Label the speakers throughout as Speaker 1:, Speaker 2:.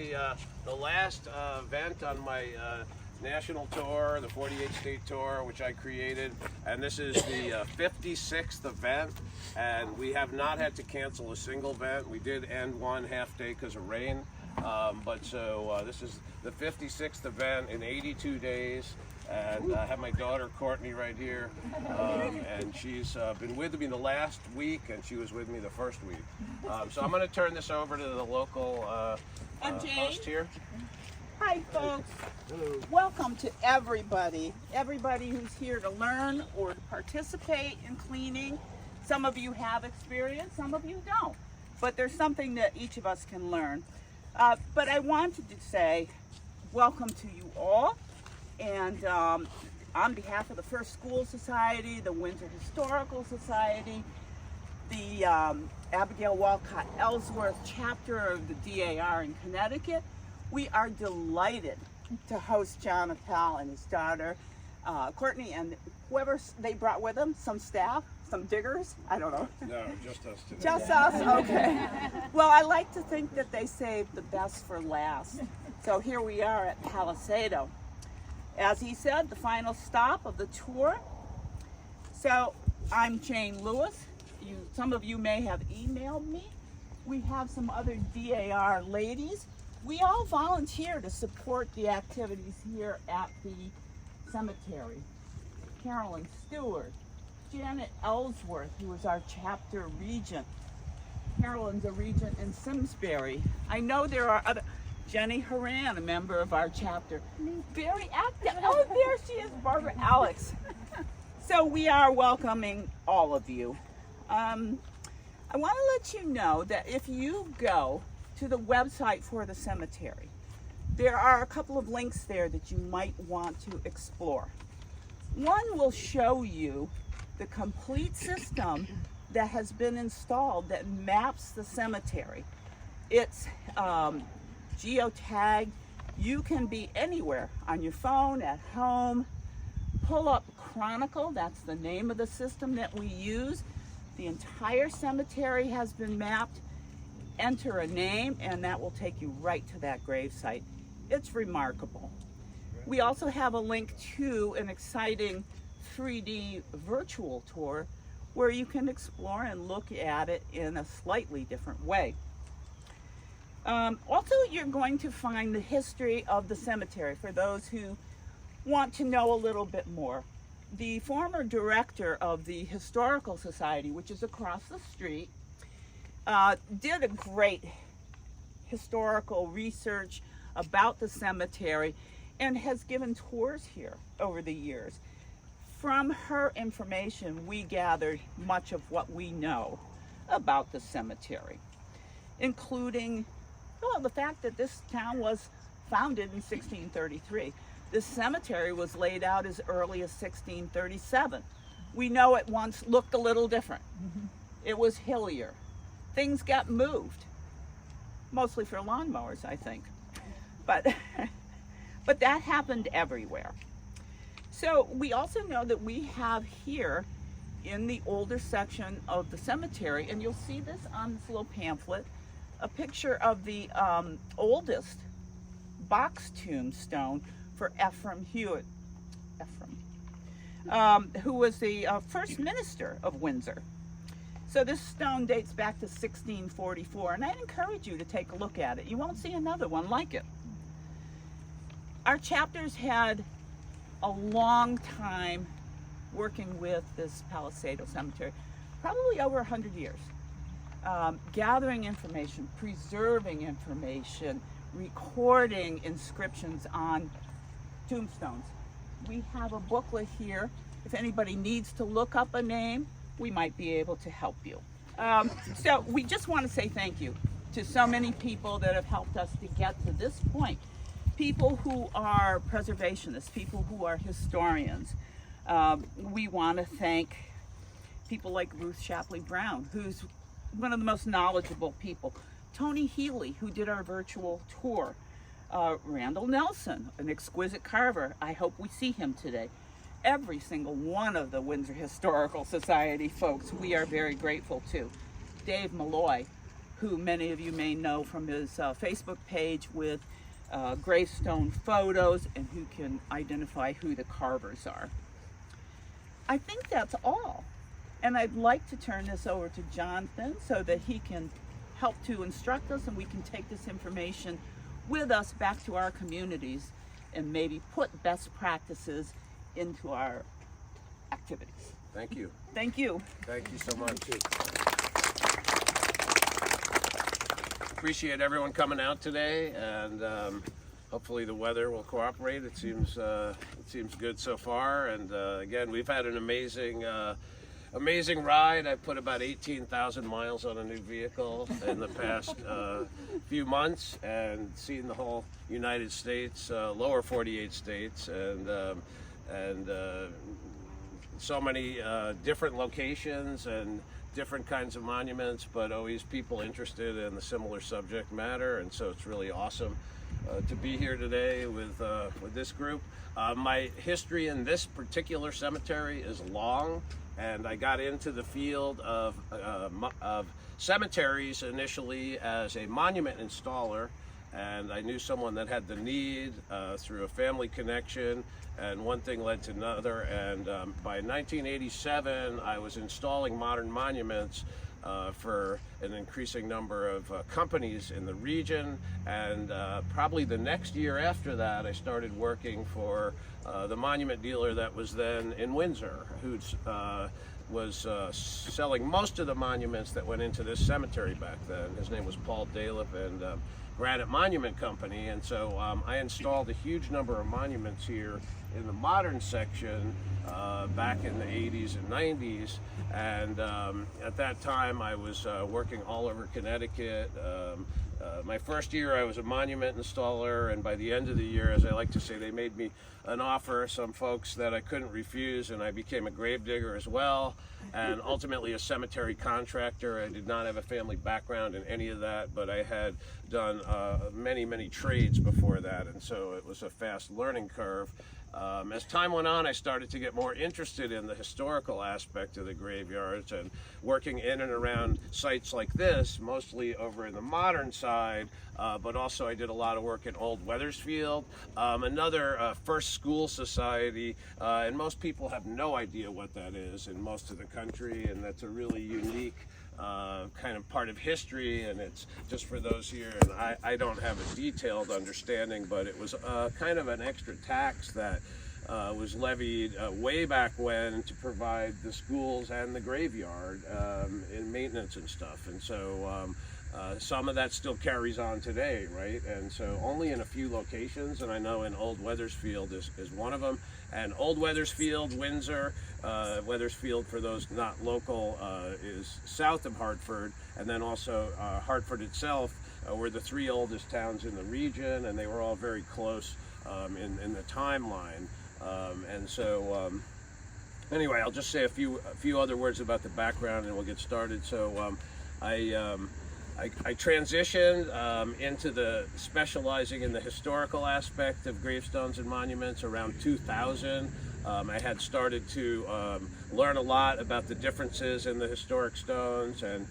Speaker 1: the last event on my national tour, the 48 state tour, which I created, and this is the 56th event, and we have not had to cancel a single event. We did end one half day because of rain, but so this is the 56th event in 82 days. And I have my daughter Courtney right here, and she's been with me the last week, and she was with me the first week. So I'm going to turn this over to the local host here.
Speaker 2: Hi folks, welcome to everybody who's here to learn or to participate in cleaning. Some of you have experience, some of you don't, but there's something that each of us can learn. But I wanted to say welcome to you all. And on behalf of the First School Society, the Windsor Historical Society, the Abigail Wolcott Ellsworth Chapter of the DAR in Connecticut, we are delighted to host Jon Appell and his daughter, Courtney, and whoever they brought with them, some staff, some diggers, I don't know.
Speaker 1: No, just us today.
Speaker 2: Just us, okay. Well, I like to think that they saved the best for last. So here we are at Palisado. As he said, the final stop of the tour. So I'm Jane Lewis. Some of you may have emailed me. We have some other DAR ladies. We all volunteer to support the activities here at the cemetery. Carolyn Stewart, Janet Ellsworth, who is our chapter regent. Carolyn's a regent in Simsbury. I know there are other. Jenny Horan, a member of our chapter, very active. Oh, there she is, Barbara Alex. So we are welcoming all of you. I want to let you know that if you go to the website for the cemetery, there are a couple of links there that you might want to explore. One will show you the complete system that has been installed that maps the cemetery. It's geotag. You can be anywhere on your phone, at home. Pull up Chronicle, that's the name of the system that we use. The entire cemetery has been mapped. Enter a name and that will take you right to that grave site. It's remarkable. We also have a link to an exciting 3D virtual tour where you can explore and look at it in a slightly different way. Also, you're going to find the history of the cemetery for those who want to know a little bit more. The former director of the Historical Society, which is across the street, did a great historical research about the cemetery and has given tours here over the years. From her information, we gathered much of what we know about the cemetery, including the fact that this town was founded in 1633. This cemetery was laid out as early as 1637. We know it once looked a little different. It was hillier. Things got moved, mostly for lawnmowers, I think. But that happened everywhere. So we also know that we have here in the older section of the cemetery, and you'll see this on this little pamphlet, a picture of the oldest box tombstone for Ephraim Hewitt, who was the first minister of Windsor. So this stone dates back to 1644, and I'd encourage you to take a look at it. You won't see another one like it. Our chapters had a long time working with this Palisado Cemetery, probably over 100 years. Gathering information, preserving information, recording inscriptions on tombstones. We have a booklet here. If anybody needs to look up a name, we might be able to help you. So we just want to say thank you to so many people that have helped us to get to this point. People who are preservationists, people who are historians. We want to thank people like Ruth Shapley Brown, who's one of the most knowledgeable people. Tony Healy, who did our virtual tour. Randall Nelson, an exquisite carver. I hope we see him today. Every single one of the Windsor Historical Society folks we are very grateful to. Dave Malloy, who many of you may know from his Facebook page with gravestone photos, and who can identify who the carvers are. I think that's all. And I'd like to turn this over to Jonathan so that he can help to instruct us, and we can take this information with us back to our communities and maybe put best practices into our activities.
Speaker 1: Thank you.
Speaker 2: Thank you.
Speaker 1: Thank you so much. Appreciate everyone coming out today, and hopefully the weather will cooperate. It seems good so far, and again, we've had an amazing ride. I put about 18,000 miles on a new vehicle in the past few months, and seen the whole United States, lower 48 states, and so many different locations and different kinds of monuments, but always people interested in the similar subject matter, and so it's really awesome to be here today with this group. My history in this particular cemetery is long, and I got into the field of cemeteries initially as a monument installer, and I knew someone that had the need through a family connection, and one thing led to another, and by 1987 I was installing modern monuments for an increasing number of companies in the region, and probably the next year after that I started working for the monument dealer that was then in Windsor, who was selling most of the monuments that went into this cemetery back then. His name was Paul Dalip, and Granite Monument Company, and so I installed a huge number of monuments here in the modern section back in the 80s and 90s, and at that time I was working all over Connecticut. My first year I was a monument installer, and by the end of the year, as I like to say, they made me an offer, some folks that I couldn't refuse, and I became a grave digger as well, and ultimately a cemetery contractor. I did not have a family background in any of that, but I had done many trades before that, and so it was a fast learning curve. As time went on, I started to get more interested in the historical aspect of the graveyards, and working in and around sites like this, mostly over in the modern side, but also I did a lot of work in Old Wethersfield, another first school society, and most people have no idea what that is in most of the country, and that's a really unique kind of part of history, and it's just for those here, and I don't have a detailed understanding, but it was kind of an extra tax that was levied way back when to provide the schools and the graveyard in maintenance and stuff, and so some of that still carries on today, right? And so only in a few locations, and I know in Old Wethersfield is one of them, and Old Wethersfield, Windsor, Wethersfield, for those not local, is south of Hartford, and then also Hartford itself were the three oldest towns in the region, and they were all very close in the timeline. And so anyway, I'll just say a few other words about the background, and we'll get started. So I transitioned into the specializing in the historical aspect of gravestones and monuments around 2000. I had started to learn a lot about the differences in the historic stones, and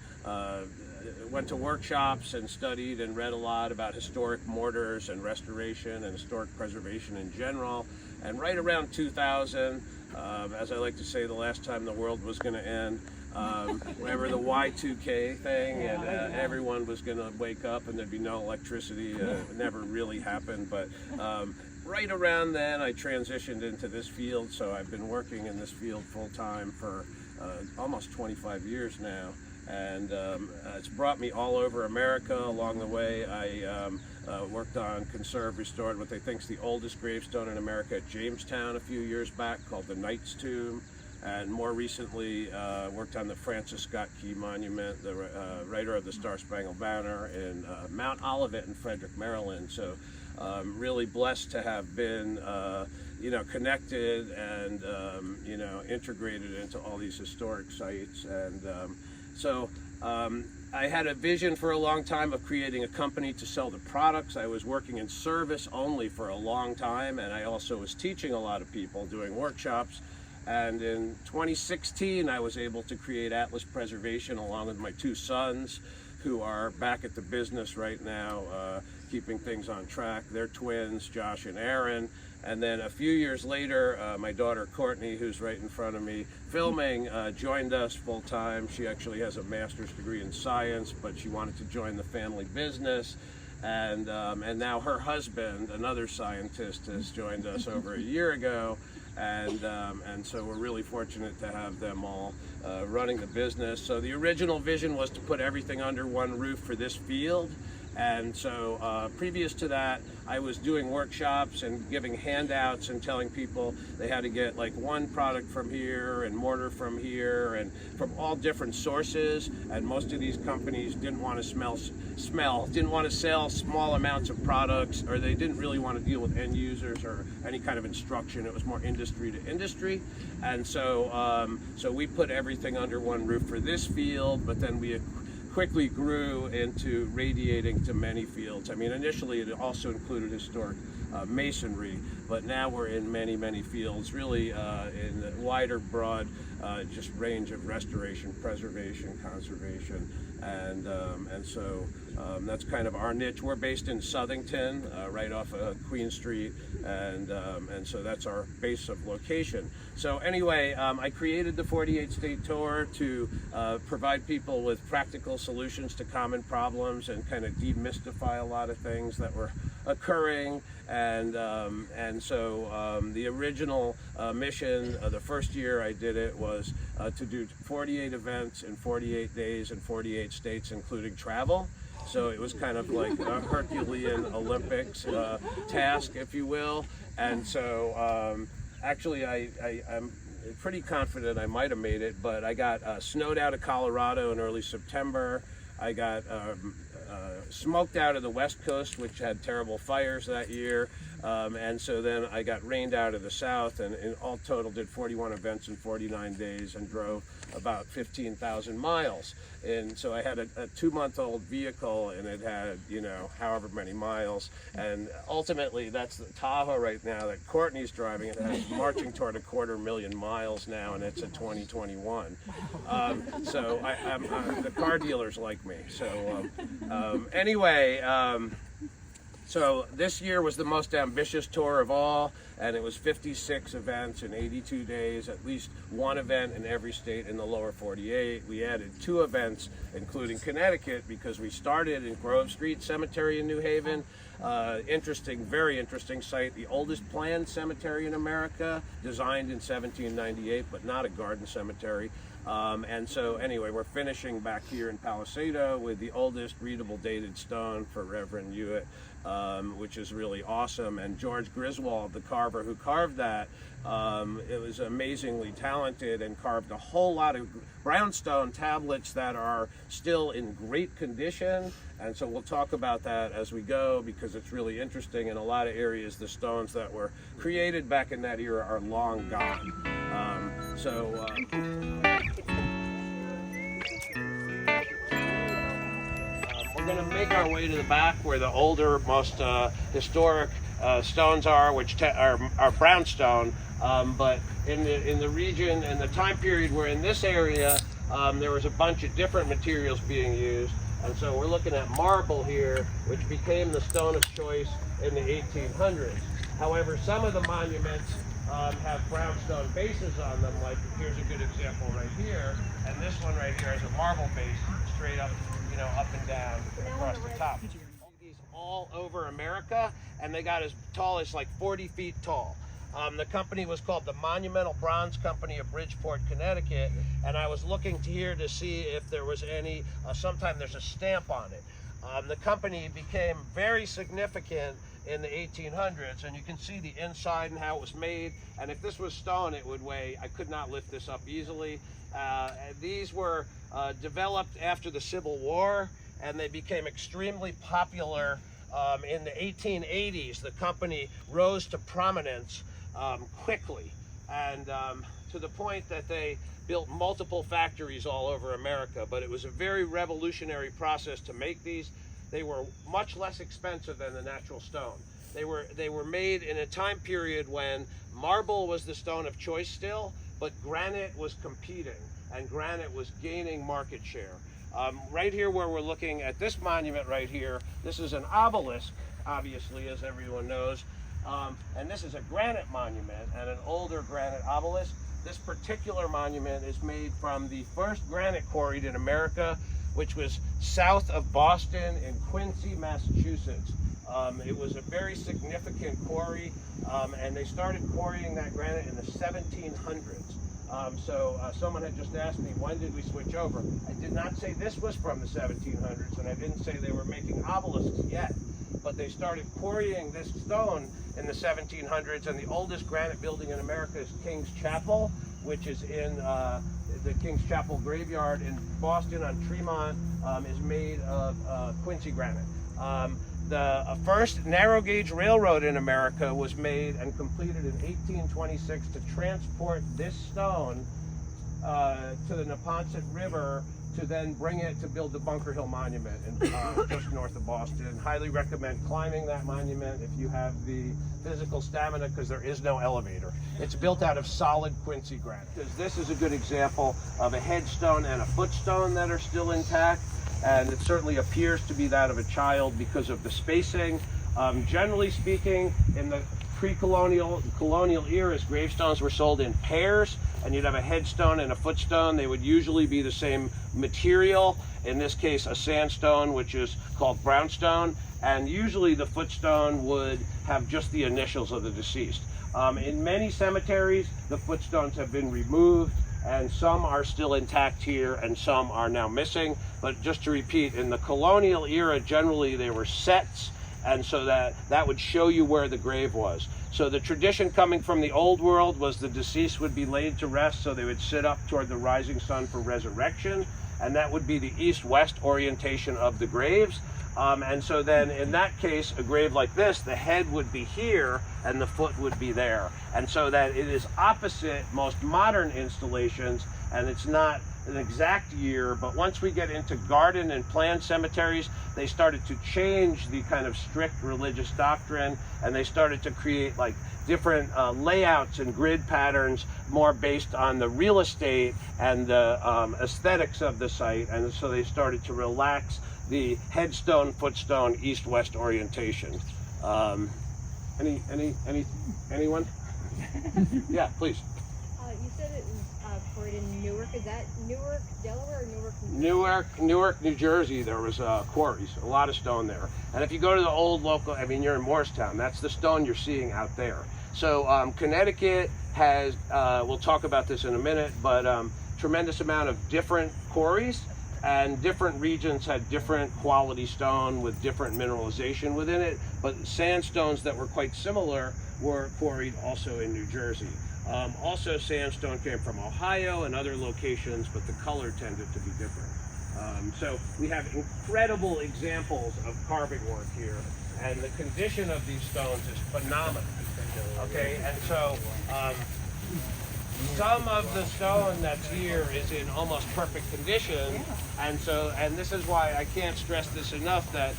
Speaker 1: went to workshops and studied and read a lot about historic mortars and restoration and historic preservation in general. And right around 2000, as I like to say, the last time the world was going to end, whenever the Y2K thing, and everyone was going to wake up and there'd be no electricity. It never really happened, but right around then I transitioned into this field, so I've been working in this field full-time for almost 25 years now, and it's brought me all over America. Along the way, I worked on, conserved, restored what they think is the oldest gravestone in America at Jamestown a few years back, called the Knight's Tomb. And more recently worked on the Francis Scott Key Monument, the writer of the Star Spangled Banner, in Mount Olivet in Frederick, Maryland. So really blessed to have been connected and integrated into all these historic sites. And so I had a vision for a long time of creating a company to sell the products. I was working in service only for a long time, and I also was teaching a lot of people, doing workshops. And in 2016, I was able to create Atlas Preservation along with my two sons who are back at the business right now, keeping things on track. They're twins, Josh and Aaron. And then a few years later, my daughter Courtney, who's right in front of me filming, joined us full time. She actually has a master's degree in science, but she wanted to join the family business. And now her husband, another scientist, has joined us over a year ago. And so we're really fortunate to have them all running the business. So the original vision was to put everything under one roof for this field. And so previous to that, I was doing workshops and giving handouts and telling people they had to get like one product from here and mortar from here and from all different sources. And most of these companies didn't want to didn't want to sell small amounts of products, or they didn't really want to deal with end users or any kind of instruction. It was more industry to industry. And so, so we put everything under one roof for this field, but then we quickly grew into radiating to many fields. I mean, initially it also included historic masonry, but now we're in many, many fields, really in the wider, broad, just range of restoration, preservation, conservation, and so that's kind of our niche. We're based in Southington, right off of Queen Street, and so that's our base of location. So anyway, I created the 48 state tour to provide people with practical solutions to common problems and kind of demystify a lot of things that were occurring. And so the original mission, the first year I did it, was to do 48 events in 48 days in 48 states, including travel. So it was kind of like a Herculean Olympics task, if you will. And so actually I'm pretty confident I might have made it, but I got snowed out of Colorado in early September. I got smoked out of the West Coast, which had terrible fires that year. And so then I got rained out of the South, and in all total did 41 events in 49 days and drove about 15,000 miles. And so I had a 2-month-old vehicle, and it had, you know, however many miles. And ultimately, that's the Tahoe right now that Courtney's driving. It has marching toward 250,000 miles now, and it's a 2021. So the car dealers like me. So anyway, so this year was the most ambitious tour of all, and it was 56 events in 82 days, at least one event in every state in the lower 48. We added 2 events, including Connecticut, because we started in Grove Street Cemetery in New Haven. Interesting, very interesting site, the oldest planned cemetery in America, designed in 1798, but not a garden cemetery. And so anyway, we're finishing back here in Palisado with the oldest readable dated stone for Reverend Hewitt, which is really awesome. And George Griswold, the carver who carved that, it was amazingly talented and carved a whole lot of brownstone tablets that are still in great condition. And so we'll talk about that as we go, because it's really interesting. In a lot of areas, the stones that were created back in that era are long gone. We're going to make our way to the back where the older, most historic stones are, which are brownstone. But in the region and the time period we're in this area, there was a bunch of different materials being used. And so we're looking at marble here, which became the stone of choice in the 1800s. However, some of the monuments have brownstone bases on them, like here's a good example right here, and this one right here has a marble base straight up, you know, up and down across the top. These all over America, and they got as tall as like 40 feet tall. The company was called the Monumental Bronze Company of Bridgeport, Connecticut, and I was looking here to see if there was any, sometime there's a stamp on it. The company became very significant in the 1800s, and you can see the inside and how it was made. And if this was stone, it would weigh, I could not lift this up easily. These were developed after the Civil War, and they became extremely popular in the 1880s. The company rose to prominence quickly, and to the point that they built multiple factories all over America. But it was a very revolutionary process to make these. They were much less expensive than the natural stone. They were made in a time period when marble was the stone of choice still, but granite was competing, and granite was gaining market share. Right here where we're looking at this monument right here, this is an obelisk, obviously, as everyone knows. And this is a granite monument and an older granite obelisk. This particular monument is made from the first granite quarried in America, which was south of Boston in Quincy, Massachusetts. It was a very significant quarry, and they started quarrying that granite in the 1700s. Someone had just asked me, when did we switch over? I did not say this was from the 1700s, and I didn't say they were making obelisks yet, but they started quarrying this stone in the 1700s, and the oldest granite building in America is King's Chapel, which is in the King's Chapel graveyard in Boston on Tremont, is made of Quincy granite. The first narrow gauge railroad in America was made and completed in 1826 to transport this stone to the Neponset River to then bring it to build the Bunker Hill Monument just north of Boston. Highly recommend climbing that monument if you have the physical stamina, because there is no elevator. It's built out of solid Quincy granite. This is a good example of a headstone and a footstone that are still intact, and it certainly appears to be that of a child because of the spacing. Generally speaking, in the pre-colonial, colonial eras, gravestones were sold in pairs, and you'd have a headstone and a footstone. They would usually be the same material, in this case a sandstone, which is called brownstone, and usually the footstone would have just the initials of the deceased. In many cemeteries, the footstones have been removed, and some are still intact here and some are now missing. But just to repeat, in the colonial era, generally they were sets, and so that would show you where the grave was. So the tradition coming from the old world was the deceased would be laid to rest, so they would sit up toward the rising sun for resurrection, and that would be the east-west orientation of the graves. And so then in that case, a grave like this, the head would be here and the foot would be there. And so that it is opposite most modern installations, and it's not an exact year, but once we get into garden and planned cemeteries, they started to change the kind of strict religious doctrine, and they started to create like different layouts and grid patterns more based on the real estate and the aesthetics of the site. And so they started to relax the headstone, footstone, east-west orientation. Anyone? Yeah, please.
Speaker 3: You said it was quarried in Newark. Is that Newark, Delaware, or Newark?
Speaker 1: Newark, New Jersey. There was quarries, a lot of stone there. And if you go to the old local, I mean, you're in Morristown. That's the stone you're seeing out there. So Connecticut has, we'll talk about this in a minute, but tremendous amount of different quarries, and different regions had different quality stone with different mineralization within it, but sandstones that were quite similar were quarried also in New Jersey. Also, sandstone came from Ohio and other locations, but the color tended to be different. So we have incredible examples of carving work here, and the condition of these stones is phenomenal. Okay, and so some of the stone that's here is in almost perfect condition, and this is why I can't stress this enough, that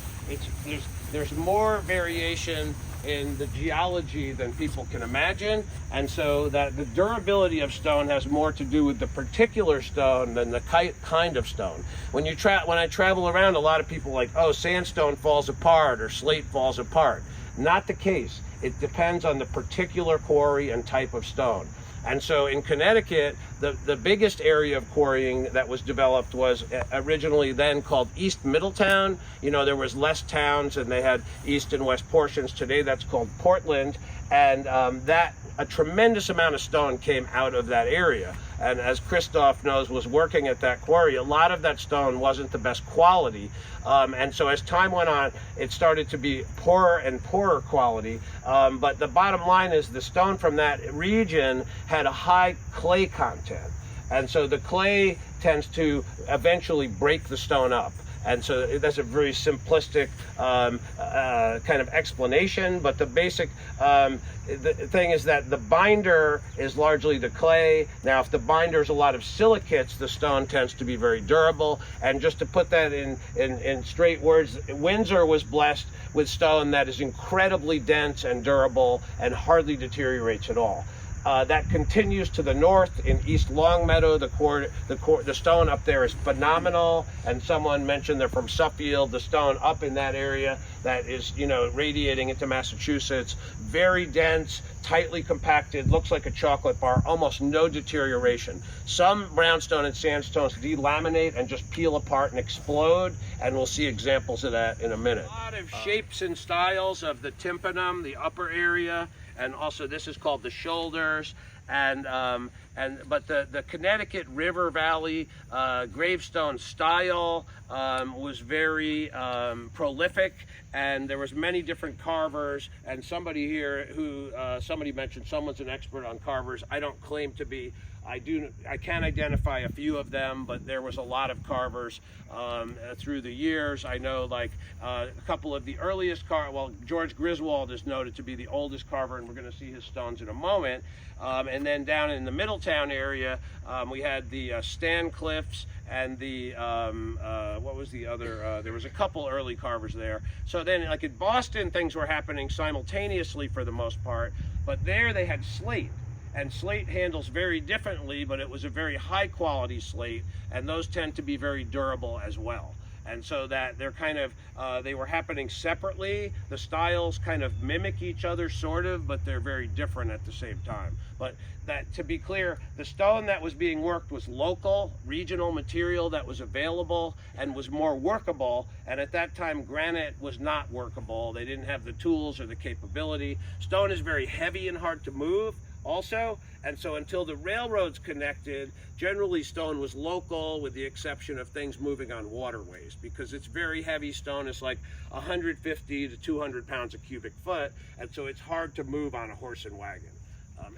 Speaker 1: there's more variation in the geology than people can imagine, and so that the durability of stone has more to do with the particular stone than the kind of stone. When I travel around, a lot of people are like, oh, sandstone falls apart or slate falls apart. Not the case. It depends on the particular quarry and type of stone. And so in Connecticut, the biggest area of quarrying that was developed was originally then called East Middletown. You know, there was less towns and they had east and west portions. Today that's called Portland. And a tremendous amount of stone came out of that area. And as Christoph knows, was working at that quarry, a lot of that stone wasn't the best quality. And so as time went on, it started to be poorer and poorer quality. But the bottom line is the stone from that region had a high clay content. And so the clay tends to eventually break the stone up. And so that's a very simplistic kind of explanation, but the basic the thing is that the binder is largely the clay. Now, if the binder is a lot of silicates, the stone tends to be very durable. And just to put that in straight words, Windsor was blessed with stone that is incredibly dense and durable and hardly deteriorates at all. that continues to the north in East Longmeadow. The stone up there is phenomenal, and someone mentioned they're from Suffield. The stone up in that area that is, radiating into Massachusetts, very dense, tightly compacted, looks like a chocolate bar, almost no deterioration. Some brownstone and sandstones delaminate and just peel apart and explode, and we'll see examples of that in a minute. A lot of shapes and styles of the tympanum, the upper area, and also this is called the shoulders. But the Connecticut River Valley gravestone style was very prolific, and there was many different carvers. And somebody here who somebody mentioned someone's an expert on carvers. I don't claim to be. I can identify a few of them, but there was a lot of carvers through the years. I know a couple of the earliest George Griswold is noted to be the oldest carver, and we're going to see his stones in a moment. And then down in the Middletown area, we had the Stancliffs and the, what was the other, there was a couple early carvers there. So then in Boston, things were happening simultaneously for the most part, but there they had slate. And slate handles very differently, but it was a very high quality slate, and those tend to be very durable as well. And so that they're kind of, they were happening separately. The styles kind of mimic each other sort of, but they're very different at the same time. But that, to be clear, the stone that was being worked was local, regional material that was available and was more workable. And at that time, granite was not workable. They didn't have the tools or the capability. Stone is very heavy and hard to move also, and so until the railroads connected, generally stone was local, with the exception of things moving on waterways, because it's very heavy. Stone is like 150 to 200 pounds a cubic foot, and so it's hard to move on a horse and wagon.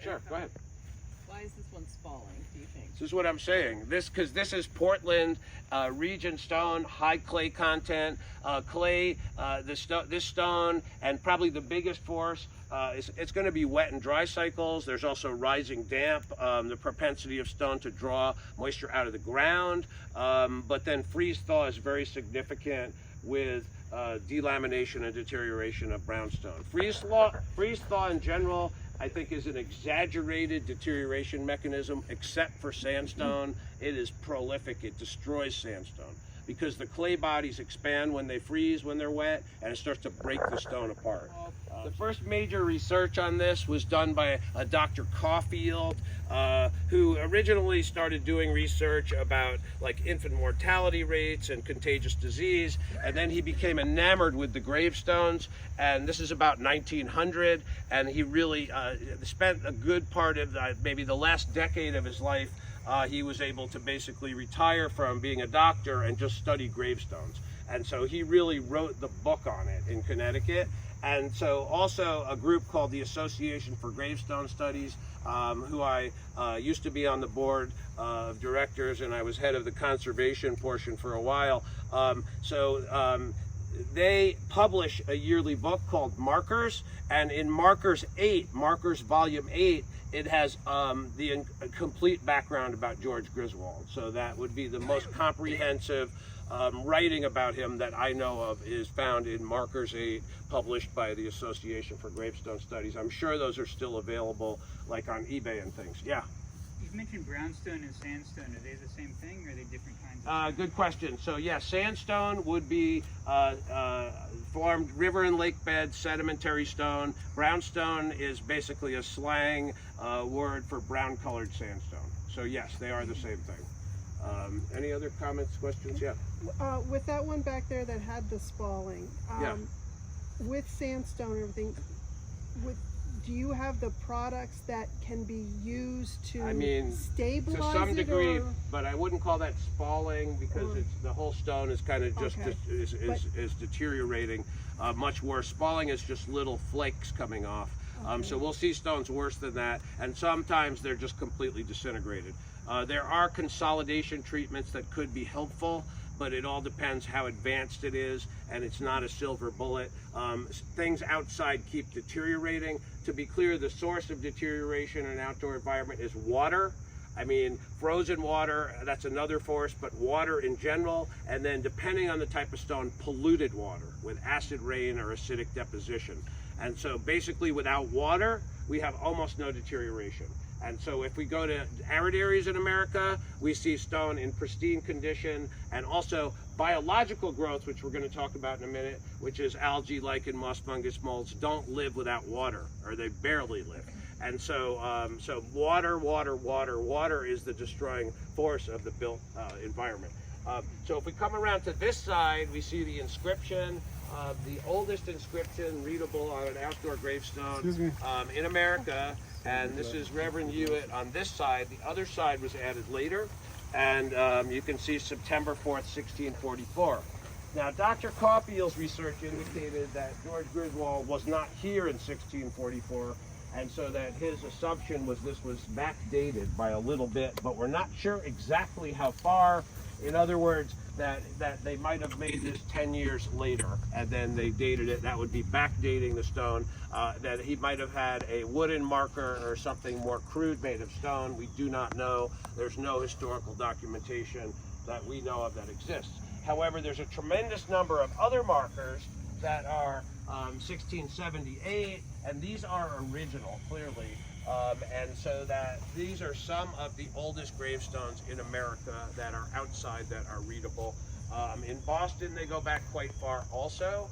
Speaker 1: Sure, go ahead.
Speaker 2: Why is this one spalling, do you think?
Speaker 1: This is what I'm saying. Because this is Portland region stone, high clay content. This stone, and probably the biggest force, it's going to be wet and dry cycles. There's also rising damp, the propensity of stone to draw moisture out of the ground. But then freeze thaw is very significant with delamination and deterioration of brownstone. Freeze thaw in general, I think, is an exaggerated deterioration mechanism, except for sandstone. It is prolific. It destroys sandstone because the clay bodies expand when they freeze, when they're wet, and it starts to break the stone apart. The first major research on this was done by a Dr. Caulfield, who originally started doing research about infant mortality rates and contagious disease, and then he became enamored with the gravestones, and this is about 1900, and he really spent a good part of maybe the last decade of his life. He was able to basically retire from being a doctor and just study gravestones, and so he really wrote the book on it in Connecticut. And so also a group called the Association for Gravestone Studies, who I used to be on the board of directors, and I was head of the conservation portion for a while. They publish a yearly book called Markers, and in Markers Volume 8, it has the complete background about George Griswold. So that would be the most comprehensive writing about him that I know of is found in Markers 8, published by the Association for Gravestone Studies. I'm sure those are still available, on eBay and things. Yeah.
Speaker 4: You've mentioned brownstone and sandstone. Are they the same thing, or are they different kinds?
Speaker 1: Good question. So yeah, sandstone would be formed river and lake bed sedimentary stone. Brownstone is basically a slang word for brown colored sandstone. So yes, they are the same thing. Any other comments, questions? Yeah.
Speaker 5: With that one back there that had the spalling,
Speaker 1: yeah.
Speaker 5: With sandstone and everything, do you have the products that can be used to stabilize
Speaker 1: to some degree,
Speaker 5: or?
Speaker 1: But I wouldn't call that spalling, because the whole stone is kind of just
Speaker 5: Okay.
Speaker 1: is deteriorating much worse. Spalling is just little flakes coming off. So we'll see stones worse than that, and sometimes they're just completely disintegrated. There are consolidation treatments that could be helpful, but it all depends how advanced it is, and it's not a silver bullet. Things outside keep deteriorating. To be clear, the source of deterioration in an outdoor environment is water. Frozen water, that's another force, but water in general, and then depending on the type of stone, polluted water with acid rain or acidic deposition. And so basically without water, we have almost no deterioration. And so if we go to arid areas in America, we see stone in pristine condition, and also biological growth, which we're going to talk about in a minute, which is algae, lichen, moss, fungus, molds, don't live without water, or they barely live. And so, water is the destroying force of the built environment. So if we come around to this side, we see the inscription, the oldest inscription readable on an outdoor gravestone in America. And this is Reverend Hewitt on this side. The other side was added later. And you can see September 4th, 1644. Now, Dr. Caulfield's research indicated that George Griswold was not here in 1644. And so that his assumption was this was backdated by a little bit, but we're not sure exactly how far. In other words, that they might have made this 10 years later, and then they dated it. That would be backdating the stone. That he might have had a wooden marker or something more crude made of stone. We do not know. There's no historical documentation that we know of that exists. However, there's a tremendous number of other markers that are 1678, and these are original, clearly. And so that these are some of the oldest gravestones in America that are outside that are readable. In Boston, they go back quite far also,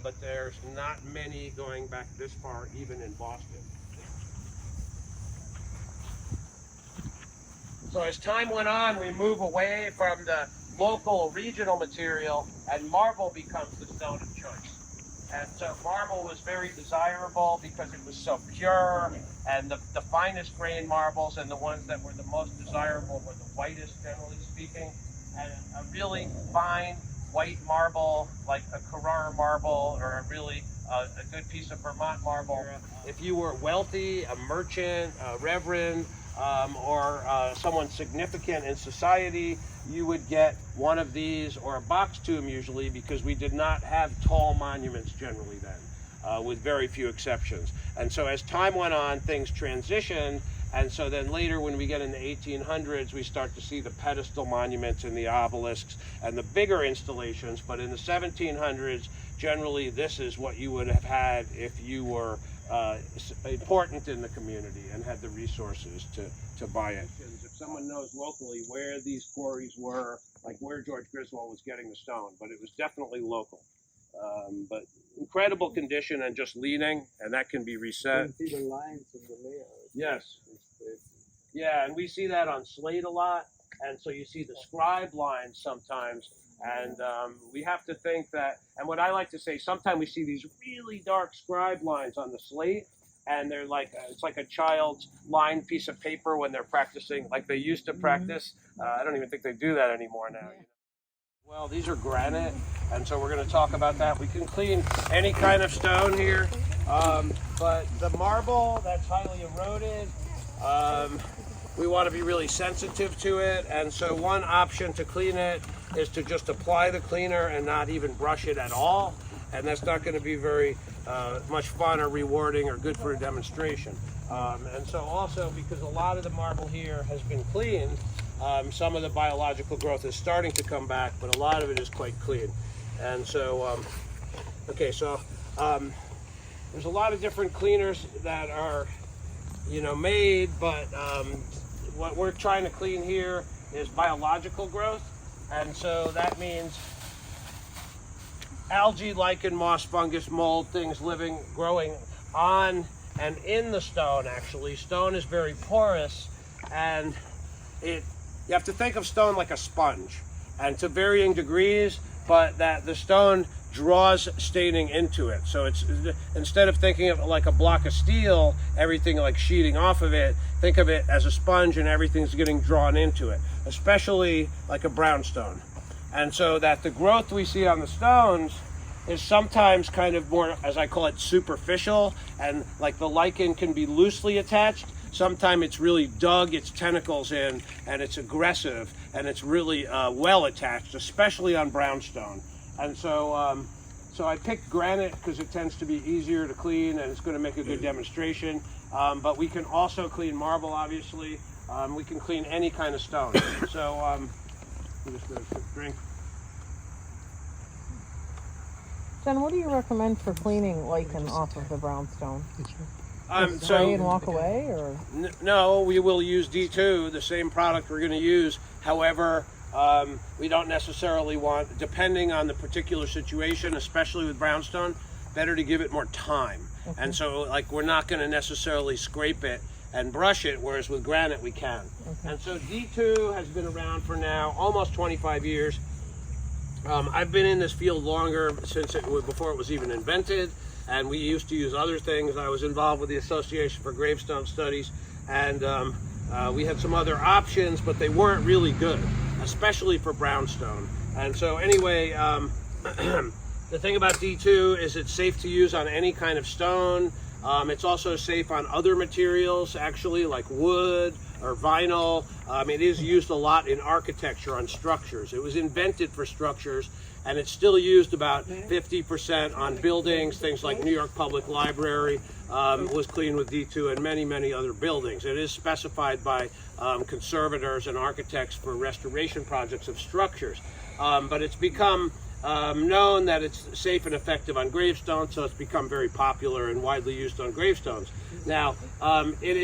Speaker 1: but there's not many going back this far even in Boston. So as time went on, we move away from the local regional material, and marble becomes the stone of choice. And so marble was very desirable because it was so pure, and the finest grain marbles and the ones that were the most desirable were the whitest, generally speaking. And a really fine white marble, like a Carrara marble or a really a good piece of Vermont marble. If you were wealthy, a merchant, a reverend, or someone significant in society, you would get one of these or a box tomb usually, because we did not have tall monuments generally then, with very few exceptions. And so as time went on, things transitioned, and so then later when we get in the 1800s, we start to see the pedestal monuments and the obelisks and the bigger installations. But in the 1700s, generally this is what you would have had if you were important in the community and had the resources to buy it. If someone knows locally where these quarries were, like where George Griswold was getting the stone, but it was definitely local. But incredible condition and just leaning, and that can be reset.
Speaker 6: You can see the lines in the layout.
Speaker 1: Yes. Yeah, and we see that on slate a lot, and so you see the scribe lines sometimes. And we have to think that, and what I like to say, sometimes we see these really dark scribe lines on the slate, and they're like, it's like a child's lined piece of paper when they're practicing, like they used to practice. I don't even think they do that anymore now. You know? Well, these are granite, and so we're going to talk about that. We can clean any kind of stone here, but the marble that's highly eroded, we want to be really sensitive to it, and so one option to clean it is to just apply the cleaner and not even brush it at all, and that's not going to be very much fun or rewarding or good for a demonstration. And so also, because a lot of the marble here has been cleaned, some of the biological growth is starting to come back, but a lot of it is quite clean. And so, okay, so there's a lot of different cleaners that are, you know, made, but what we're trying to clean here is biological growth. And so that means algae, lichen, moss, fungus, mold, things living, growing on and in the stone, actually. Stone is very porous, and you have to think of stone like a sponge, and to varying degrees, but that the stone draws staining into it. So it's, instead of thinking of it like a block of steel, everything like sheeting off of it, think of it as a sponge and everything's getting drawn into it, especially like a brownstone. And so that the growth we see on the stones is sometimes kind of more, as I call it, superficial, and like the lichen can be loosely attached. Sometimes it's really dug its tentacles in, and it's aggressive, and it's really well attached, especially on brownstone. And so, so I picked granite because it tends to be easier to clean, and it's going to make a good demonstration. But we can also clean marble, obviously. We can clean any kind of stone. So, I'm just going to drink.
Speaker 7: Jen, what do you recommend for cleaning lichen off of the brownstone?
Speaker 6: Spray and walk away, or?
Speaker 1: No, we will use D2, the same product we're going to use. However, we don't necessarily want, depending on the particular situation, especially with brownstone, better to give it more time. Okay. And so, like, we're not going to necessarily scrape it and brush it, whereas with granite we can. Okay. And so D2 has been around for now almost 25 years. I've been in this field longer, before it was even invented, and we used to use other things. I was involved with the Association for Gravestone Studies, and we had some other options, but they weren't really good, especially for brownstone. And so anyway, the thing about D2 is it's safe to use on any kind of stone. It's also safe on other materials, actually, like wood or vinyl. It is used a lot in architecture on structures. It was invented for structures, and it's still used about 50% on buildings. Things like New York Public Library was cleaned with D2, and many, many other buildings. It is specified by conservators and architects for restoration projects of structures. But it's become known that it's safe and effective on gravestones, so it's become very popular and widely used on gravestones. Now, it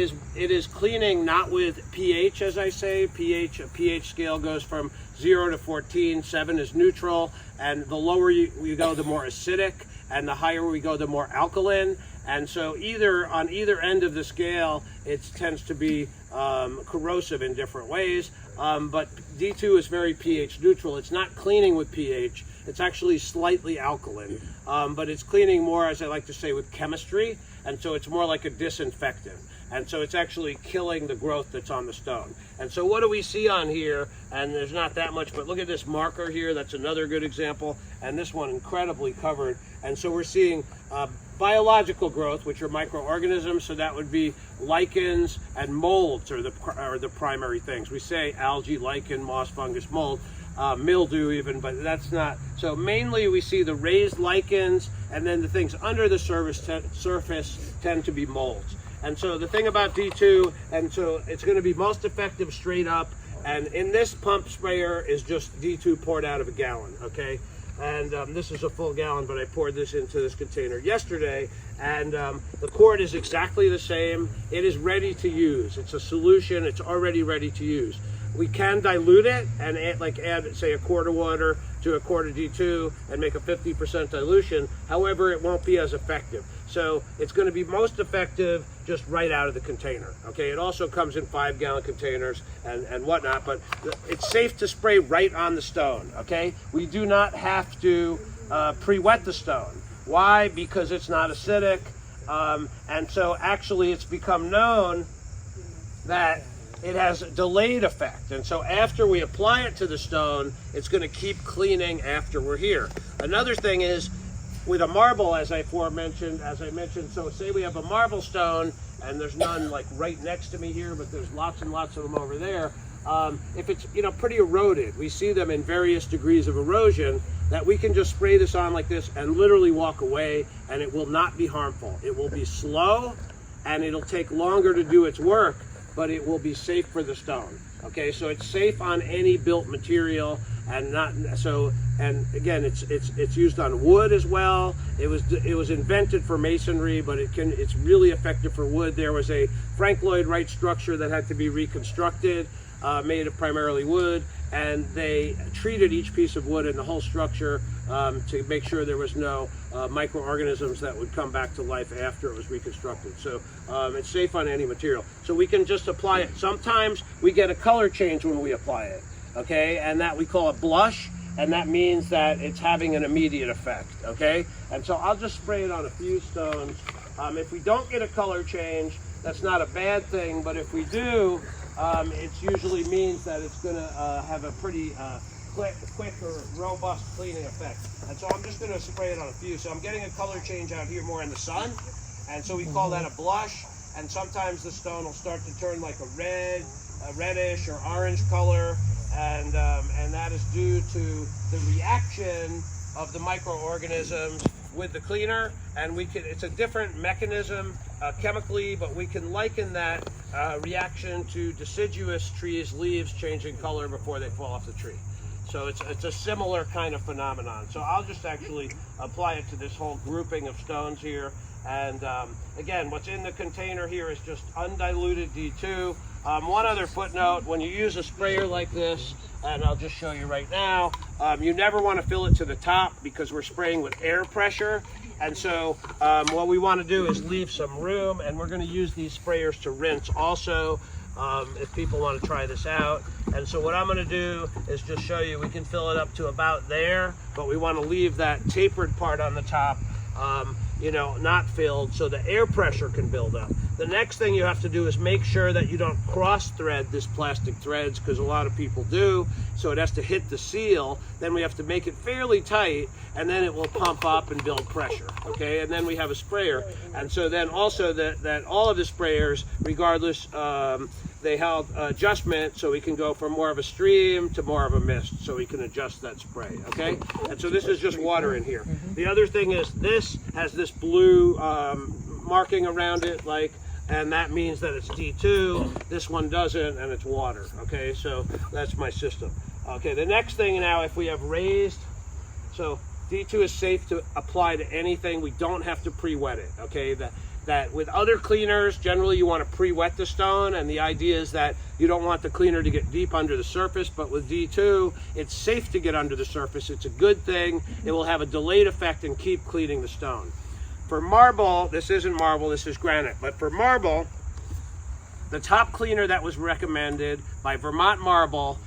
Speaker 1: is cleaning not with pH, as I say. A pH scale goes from 0 to 14. 7 is neutral, and the lower you go, the more acidic, and the higher we go, the more alkaline. And so on either end of the scale, it tends to be corrosive in different ways. But D2 is very pH neutral. It's not cleaning with pH. It's actually slightly alkaline, but it's cleaning more, as I like to say, with chemistry, and so it's more like a disinfectant. And so it's actually killing the growth that's on the stone. And so what do we see on here? And there's not that much, but look at this marker here. That's another good example. And this one incredibly covered. And so we're seeing biological growth, which are microorganisms. So that would be lichens and molds are the primary things. We say algae, lichen, moss, fungus, mold. Mildew even, but that's not. So mainly we see the raised lichens, and then the things under the surface tend to be molds. And so the thing about D2, and so it's going to be most effective straight up, and in this pump sprayer is just D2 poured out of a gallon, okay? And this is a full gallon, but I poured this into this container yesterday, and the quart is exactly the same. It is ready to use. It's a solution. It's already ready to use. We can dilute it and add, say, a quart of water to a quart of D2 and make a 50% dilution. However, it won't be as effective. So it's going to be most effective just right out of the container. Okay, it also comes in 5-gallon containers and whatnot, but it's safe to spray right on the stone. Okay, we do not have to pre-wet the stone. Why? Because it's not acidic, and so actually it's become known that it has a delayed effect, and so after we apply it to the stone, it's going to keep cleaning after we're here. Another thing is with a marble, as I mentioned, so say we have a marble stone, and there's none like right next to me here, but there's lots and lots of them over there. If it's pretty eroded, we see them in various degrees of erosion, that we can just spray this on like this and literally walk away, and it will not be harmful. It will be slow, and it'll take longer to do its work, but it will be safe for the stone. Okay, so it's safe on any built material, and again, it's used on wood as well. It was invented for masonry, but it's really effective for wood. There was a Frank Lloyd Wright structure that had to be reconstructed, made of primarily wood, and they treated each piece of wood in the whole structure to make sure there was no microorganisms that would come back to life after it was reconstructed. So it's safe on any material. So we can just apply it. Sometimes we get a color change when we apply it, okay? And that we call a blush, and that means that it's having an immediate effect, okay? And so I'll just spray it on a few stones. If we don't get a color change, that's not a bad thing, but if we do, it usually means that it's going to have a pretty quick or robust cleaning effect. And so I'm just going to spray it on a few. So I'm getting a color change out here more in the sun, and so we call that a blush. And sometimes the stone will start to turn like a reddish or orange color, and that is due to the reaction of the microorganisms with the cleaner. And it's a different mechanism chemically, but we can liken that reaction to deciduous trees' leaves changing color before they fall off the tree. So it's a similar kind of phenomenon. So I'll just actually apply it to this whole grouping of stones here. And again, what's in the container here is just undiluted D2. One other footnote, when you use a sprayer like this, and I'll just show you right now, you never want to fill it to the top because we're spraying with air pressure. And so what we want to do is leave some room, and we're going to use these sprayers to rinse also, if people want to try this out. And so what I'm going to do is just show you, we can fill it up to about there, but we want to leave that tapered part on the top not filled so the air pressure can build up. The next thing you have to do is make sure that you don't cross thread this plastic threads, because a lot of people do, so it has to hit the seal. Then we have to make it fairly tight, and then it will pump up and build pressure, okay? And then we have a sprayer. And so then also that all of the sprayers, regardless, they have adjustment, so we can go from more of a stream to more of a mist, so we can adjust that spray, okay? And so this is just water in here. The other thing is this has this blue marking around it, and that means that it's D2. This one doesn't, and it's water, okay? So that's my system. Okay, the next thing now, if we have raised, so D2 is safe to apply to anything. We don't have to pre-wet it, okay? That with other cleaners, generally you want to pre-wet the stone, and the idea is that you don't want the cleaner to get deep under the surface, but with D2, it's safe to get under the surface. It's a good thing. It will have a delayed effect and keep cleaning the stone. For marble, this isn't marble, this is granite, but for marble, the top cleaner that was recommended by Vermont Marble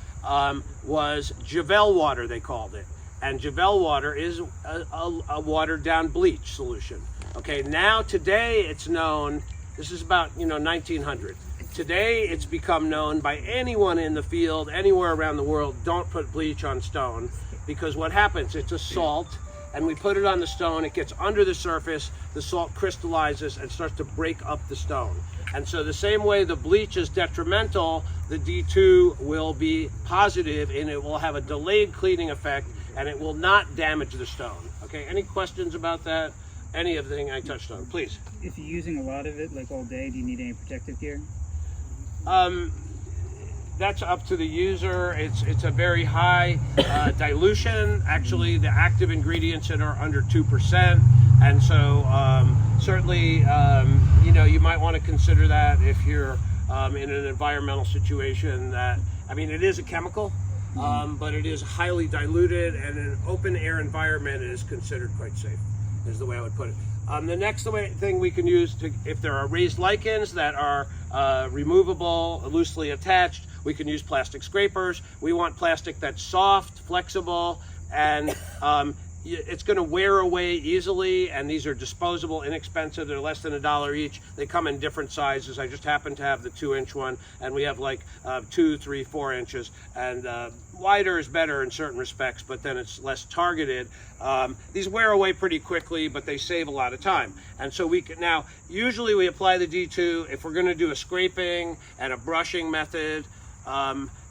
Speaker 1: was Javel water, they called it. And Javel water is a watered down bleach solution. Okay, now today it's known, this is about 1900. Today it's become known by anyone in the field, anywhere around the world, don't put bleach on stone, because what happens, it's a salt, and we put it on the stone, it gets under the surface, the salt crystallizes and starts to break up the stone. And so the same way the bleach is detrimental, the D2 will be positive, and it will have a delayed cleaning effect, and it will not damage the stone. Okay, any questions about that? Anything I touched on, please.
Speaker 4: If you're using a lot of it, like all day, do you need any protective gear?
Speaker 1: That's up to the user. It's a very high dilution. Actually, the active ingredients in are under 2%, and so certainly, you might want to consider that if you're in an environmental situation. It is a chemical, but it is highly diluted, and in an open air environment, it is considered quite safe, is the way I would put it. The next thing we can use, if there are raised lichens that are removable, loosely attached, we can use plastic scrapers. We want plastic that's soft, flexible, and it's going to wear away easily, and these are disposable, inexpensive. They're less than $1 each. They come in different sizes. I just happen to have the 2-inch one, and we have 2, 3, 4 inches, and wider is better in certain respects, but then it's less targeted. These wear away pretty quickly, but they save a lot of time. And so usually we apply the D2 if we're going to do a scraping and a brushing method.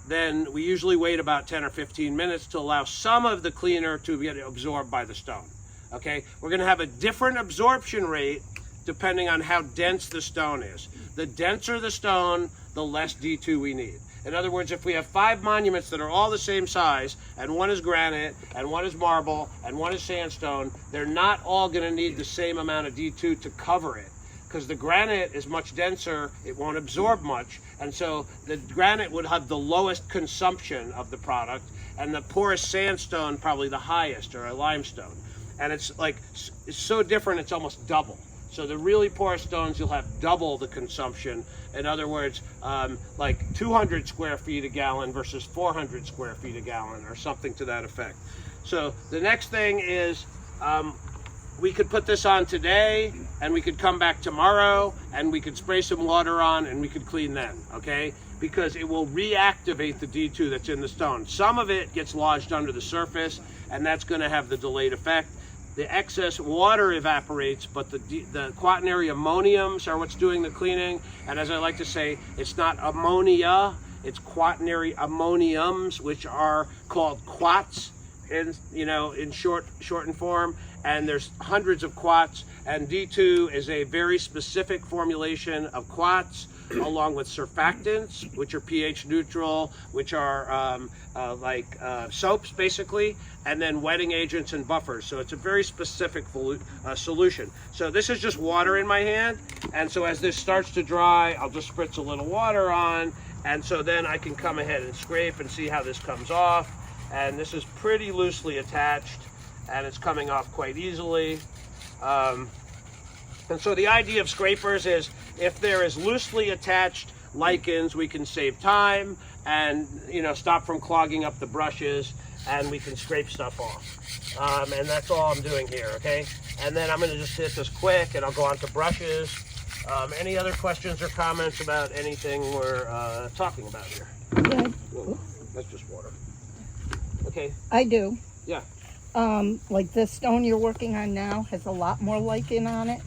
Speaker 1: Then we usually wait about 10 or 15 minutes to allow some of the cleaner to get absorbed by the stone. Okay, we're going to have a different absorption rate depending on how dense the stone is. The denser the stone, the less D2 we need. In other words, if we have 5 monuments that are all the same size, and one is granite, and one is marble, and one is sandstone, they're not all going to need the same amount of D2 to cover it, because the granite is much denser, it won't absorb much, and so the granite would have the lowest consumption of the product, and the porous sandstone probably the highest, or a limestone. And it's so different, it's almost double. So the really porous stones, you'll have double the consumption. In other words, 200 square feet a gallon versus 400 square feet a gallon, or something to that effect. So the next thing is, we could put this on today, and we could come back tomorrow, and we could spray some water on, and we could clean then, okay? Because it will reactivate the D2 that's in the stone. Some of it gets lodged under the surface, and that's going to have the delayed effect. The excess water evaporates, but the quaternary ammoniums are what's doing the cleaning. And as I like to say, it's not ammonia, it's quaternary ammoniums, which are called quats in shortened form. And there's hundreds of quats, and D2 is a very specific formulation of quats. along with surfactants, which are pH neutral, which are soaps basically, and then wetting agents and buffers. So it's a very specific solution. So this is just water in my hand, and so as this starts to dry, I'll just spritz a little water on, and so then I can come ahead and scrape and see how this comes off. And this is pretty loosely attached, and it's coming off quite easily. And so the idea of scrapers is if there is loosely attached lichens, we can save time and stop from clogging up the brushes, and we can scrape stuff off. And that's all I'm doing here, okay? And then I'm going to just hit this quick, and I'll go on to brushes. Any other questions or comments about anything we're talking about here?
Speaker 7: Good.
Speaker 1: Whoa, that's just water. Okay.
Speaker 7: I do.
Speaker 1: Yeah.
Speaker 7: Like this stone you're working on now has a lot more lichen on it.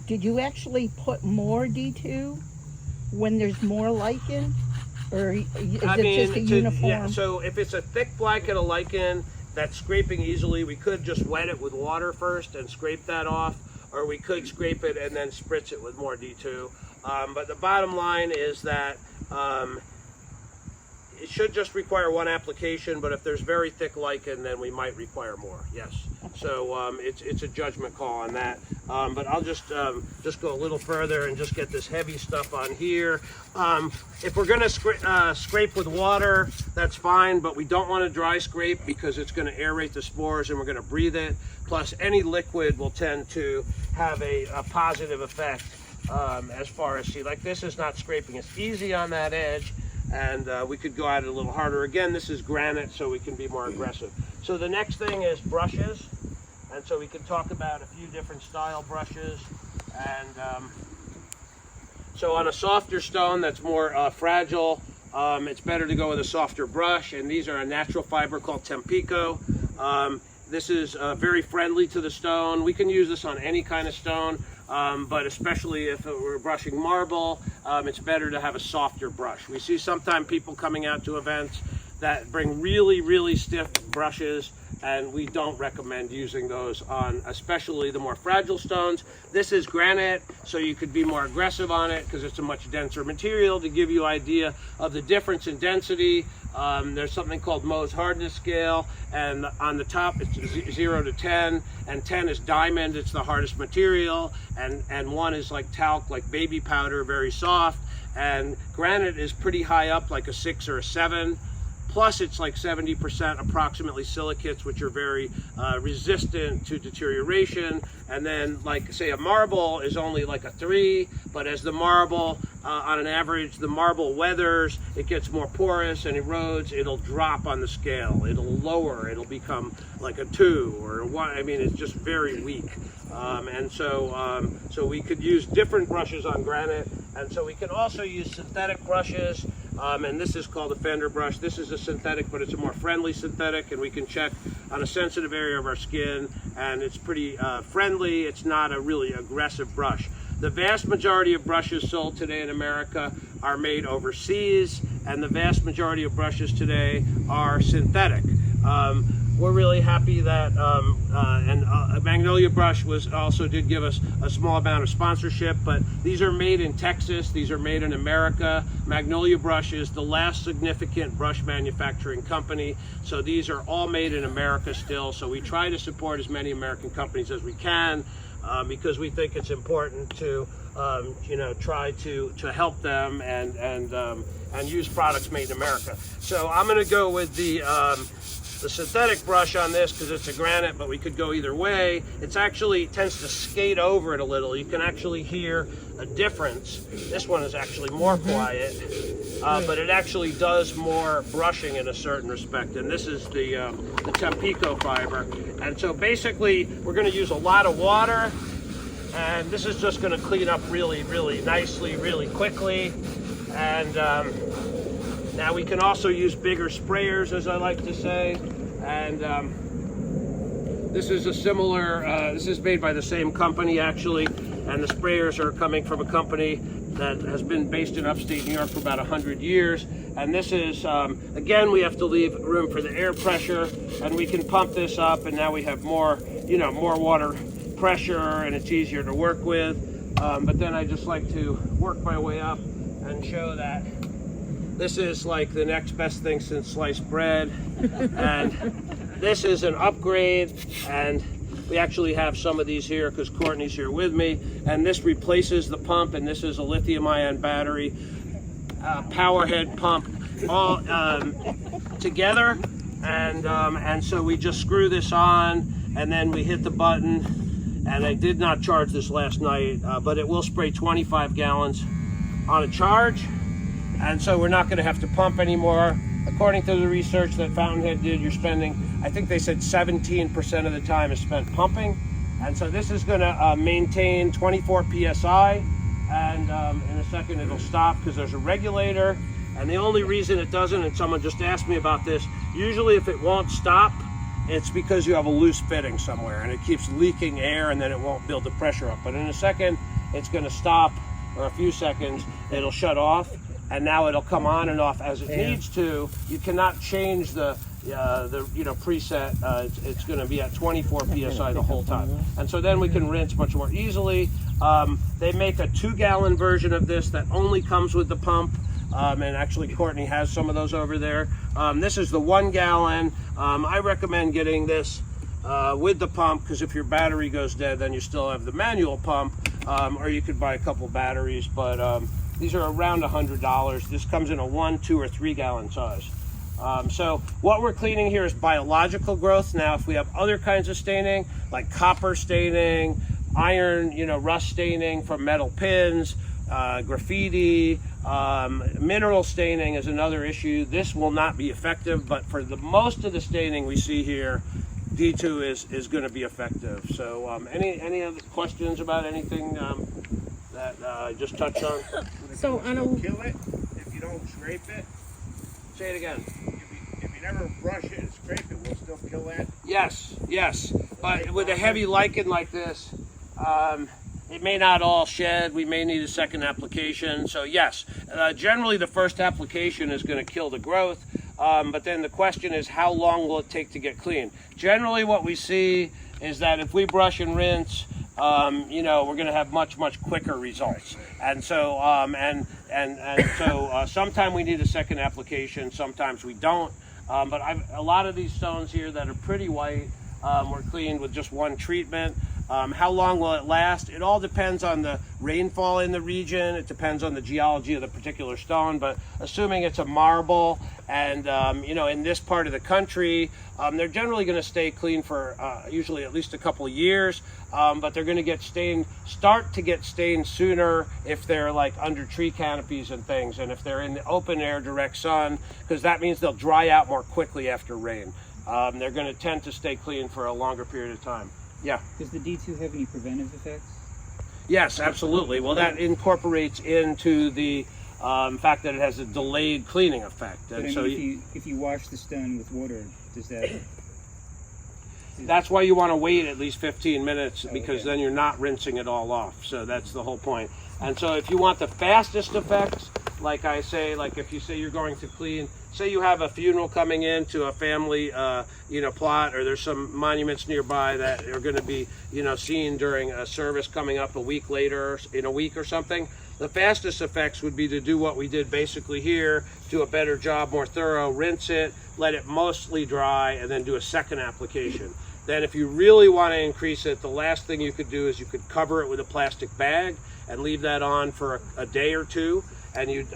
Speaker 7: Did you actually put more D2 when there's more lichen? Or is it just a uniform?
Speaker 1: Yeah, so if it's a thick blanket of lichen that's scraping easily, we could just wet it with water first and scrape that off, or we could scrape it and then spritz it with more D2. But the bottom line is that it should just require one application, but if there's very thick lichen, then we might require more, yes. So it's a judgment call on that. But I'll just go a little further and just get this heavy stuff on here. If we're gonna scrape with water, that's fine, but we don't want to dry scrape because it's gonna aerate the spores and we're gonna breathe it. Plus any liquid will tend to have a positive effect as far as, see, like this is not scraping. It's easy on that edge. And we could go at it a little harder. Again, this is granite, so we can be more aggressive. So the next thing is brushes. And so we can talk about a few different style brushes. And so on a softer stone that's more fragile, it's better to go with a softer brush. And these are a natural fiber called Tempico. This is very friendly to the stone. We can use this on any kind of stone. But especially if we're brushing marble, it's better to have a softer brush. We see sometimes people coming out to events that bring really, really stiff brushes, and we don't recommend using those on especially the more fragile stones. This is granite, so you could be more aggressive on it because it's a much denser material. To give you an idea of the difference in density, there's something called Mohs hardness scale, and on the top it's 0 to 10, and 10 is diamond, it's the hardest material, and 1 is like talc, like baby powder, very soft, and granite is pretty high up, like a 6 or a 7. Plus it's like 70% approximately silicates, which are very resistant to deterioration. And then like say a marble is only like a 3, but as the marble, on an average, the marble weathers, it gets more porous and erodes, it'll drop on the scale, it'll lower, it'll become like a 2 or a 1. I mean, it's just very weak. And so we could use different brushes on granite, and so we can also use synthetic brushes, and this is called a fender brush. This is a synthetic, but it's a more friendly synthetic, and we can check on a sensitive area of our skin, and it's pretty friendly. It's not a really aggressive brush. The vast majority of brushes sold today in America are made overseas, and the vast majority of brushes today are synthetic. We're really happy that Magnolia Brush did give us a small amount of sponsorship, but these are made in Texas, these are made in America. Magnolia Brush is the last significant brush manufacturing company, so these are all made in America still, so we try to support as many American companies as we can, because we think it's important to try to help them and use products made in America. So I'm going to go with the synthetic brush on this because it's a granite, but we could go either way. It's actually tends to skate over it a little. You can actually hear a difference. This one is actually more quiet, but it actually does more brushing in a certain respect. And this is the Tempico fiber. And so basically, we're going to use a lot of water, and this is just going to clean up really, really nicely, really quickly. And now we can also use bigger sprayers, as I like to say, and this is a similar, this is made by the same company actually, and the sprayers are coming from a company that has been based in upstate New York for about 100 years, and this is, again, we have to leave room for the air pressure, and we can pump this up, and now we have more, more water pressure, and it's easier to work with, but then I just like to work my way up and show that this is like the next best thing since sliced bread. And this is an upgrade, and we actually have some of these here because Courtney's here with me. And this replaces the pump, and this is a lithium-ion battery power head pump all together. And so we just screw this on, and then we hit the button. And I did not charge this last night, but it will spray 25 gallons on a charge. And so we're not going to have to pump anymore. According to the research that Fountainhead did, you're spending, I think they said 17% of the time is spent pumping. And so this is going to maintain 24 PSI. And in a second it'll stop because there's a regulator. And the only reason it doesn't, and someone just asked me about this, usually if it won't stop, it's because you have a loose fitting somewhere and it keeps leaking air and then it won't build the pressure up. But in a second, it's going to stop, or a few seconds, it'll shut off. And now it'll come on and off as it needs to. You cannot change the preset. It's going to be at 24 psi the whole time. And so then we can rinse much more easily. They make a 2-gallon version of this that only comes with the pump. And actually Courtney has some of those over there. This is the 1 gallon. I recommend getting this with the pump, because if your battery goes dead, then you still have the manual pump, or you could buy a couple batteries, but these are around $100. This comes in a 1, 2, or 3 gallon size. So what we're cleaning here is biological growth. Now, if we have other kinds of staining, like copper staining, iron, rust staining from metal pins, graffiti, mineral staining is another issue. This will not be effective, but for the most of the staining we see here, D2 is going to be effective. So any other questions about anything that I just touched on?
Speaker 7: So on a
Speaker 8: Kill it if you don't scrape it.
Speaker 1: Say it again.
Speaker 8: If you never brush it and scrape it, we'll still kill that.
Speaker 1: Yes. But with a heavy lichen like this, it may not all shed. We may need a second application. So yes, generally the first application is going to kill the growth. But then the question is, how long will it take to get clean? Generally what we see is that if we brush and rinse, we're going to have much quicker results. And so sometimes we need a second application, sometimes we don't. But a lot of these stones here that are pretty white were cleaned with just one treatment. How long will it last? It all depends on the rainfall in the region. It depends on the geology of the particular stone. But assuming it's a marble and, in this part of the country, they're generally going to stay clean for usually at least a couple of years. But they're going to start to get stained sooner if they're like under tree canopies and things. And if they're in the open air, direct sun, because that means they'll dry out more quickly after rain. They're going to tend to stay clean for a longer period of time. Yeah.
Speaker 4: Does the D2 have any preventive effects?
Speaker 1: Yes, absolutely. Well, that incorporates into the fact that it has a delayed cleaning effect.
Speaker 4: But
Speaker 1: And so
Speaker 4: if you wash the stone with water, does that...
Speaker 1: That's why you want to wait at least 15 minutes, because
Speaker 4: okay.
Speaker 1: then you're not rinsing it all off. So that's the whole point. And so if you want the fastest effects, like I say, like if you say you're going to clean, say you have a funeral coming in to a family, plot, or there's some monuments nearby that are going to be, seen during a service coming up a week later, in a week or something. The fastest effects would be to do what we did basically here, do a better job, more thorough, rinse it, let it mostly dry, and then do a second application. Then if you really want to increase it, the last thing you could do is you could cover it with a plastic bag and leave that on for a day or two, and you'd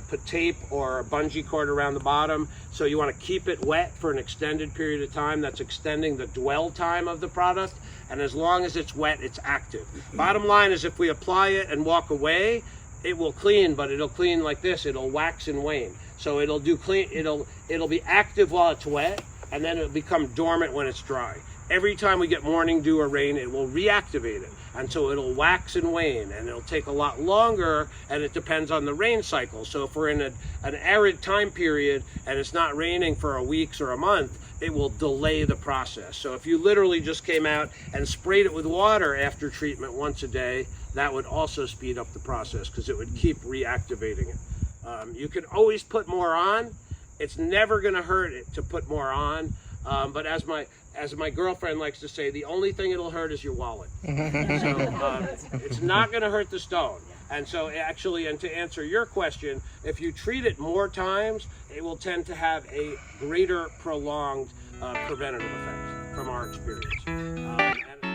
Speaker 1: put tape or a bungee cord around the bottom. So you want to keep it wet for an extended period of time. That's extending the dwell time of the product. And as long as it's wet, it's active. Bottom line is, if we apply it and walk away, it will clean, but it'll clean like this. It'll wax and wane. So it'll be active while it's wet, and then it'll become dormant when it's dry. Every time we get morning dew or rain, it will reactivate it. And so it'll wax and wane, and it'll take a lot longer, and it depends on the rain cycle. So if we're in an arid time period and it's not raining for a week or a month, it will delay the process. So if you literally just came out and sprayed it with water after treatment once a day, that would also speed up the process, because it would keep reactivating it. You can always put more on. It's never going to hurt it to put more on. But as my girlfriend likes to say, the only thing it'll hurt is your wallet. So it's not going to hurt the stone. And so actually, and to answer your question, if you treat it more times, it will tend to have a greater prolonged preventative effect from our experience. And